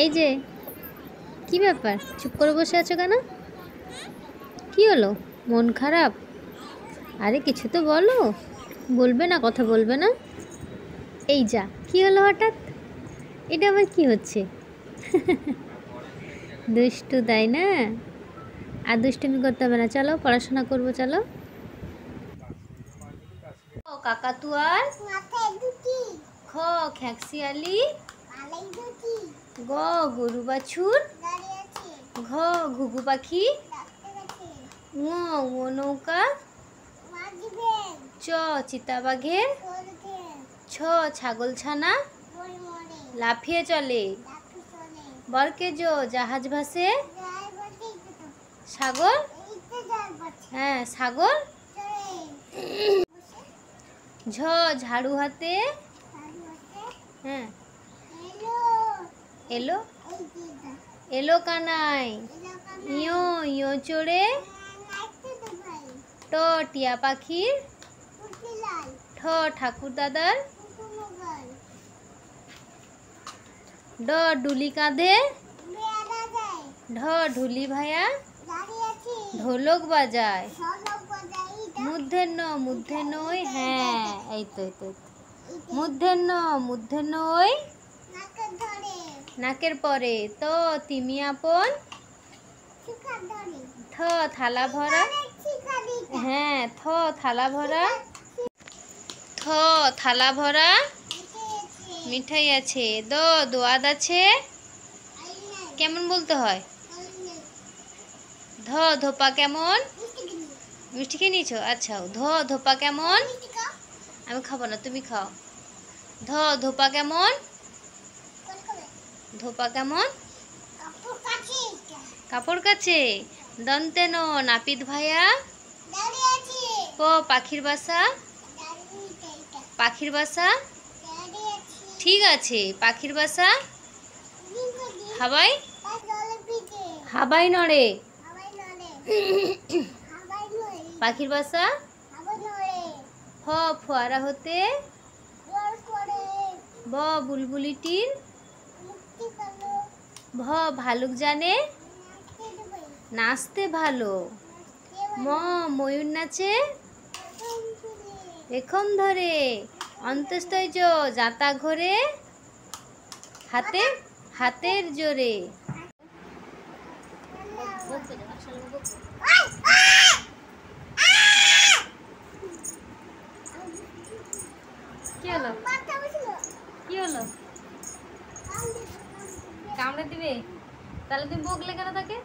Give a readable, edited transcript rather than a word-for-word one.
এই যে কি ব্যাপার, চুপ করে বসে আছো কেন? কি হলো, মন খারাপ? আরে কিছু তো বলো, বলবে না? কথা বলবে না? এই যা, কি হলো হঠাৎ? এটা আবার কি হচ্ছে? দুষ্টু তাই না? আর দুষ্টুমি করতে হবে না, চলো পড়াশোনা করবো, চলো। কাকাতুয়ার খ খ্যাক্সিয়ালি, গ গরু বাছুর, ঘ ঘুঘু পাখি, ঙ নৌকা, চ চিতাবাঘের, ছ ছাগল ছানা লাফিয়ে চলে, বরকে জো জাহাজ ভাসে, সাগর, হ্যাঁ সাগর, ঝ ঝাড়ু হাতে, হ্যাঁ এলো এলো কানাই, ইয়ো ইয়ো চড়ে, ট টিয়া পাখির, ঠ ঠাকুর দাদার, ড ডুলি কাঁধে, ঢ ঢুলি ভায়া ঢোলক বাজায়, মূর্ধন্য ওই, হ্যাঁ এই তো মূর্ধন্য ওই নাকের পরে, তো তিমি আপন, থ থালা ভরা, হ্যাঁ থ থালা ভরা, থ থালা ভরা মিঠাই আছে, দোয়াদ আছে, কেমন বলতে হয়? ধ ধোপা কেমন, মিষ্টি খেয়ে নিয়েছো? আচ্ছা, ধ ধোপা কেমন, আমি খাবো না, তুমি খাও। ধ ধোপা কেমন, ধোপা কেমন কাপড় কাছে, দন্তে ন নাপিত ভাইয়া, প পাখির বাসা, পাখির বাসা, ঠিক আছে পাখির বাসা, হাবাই হাবাই নড়ে, পাখির বাসা, ফ ফোয়ারা হতে, ব বুলবুলিটির, ভ ভালুক জানে নাচতে ভালো, ম ময়ূর নাচে পেখম ধরে, অন্তস্তৈজ জাঁতা ঘরে, হাতের জোরে। কি হলো, কি হলো? কামড়ে দিবে? তাহলে তুমি বকলে কেন তাকে?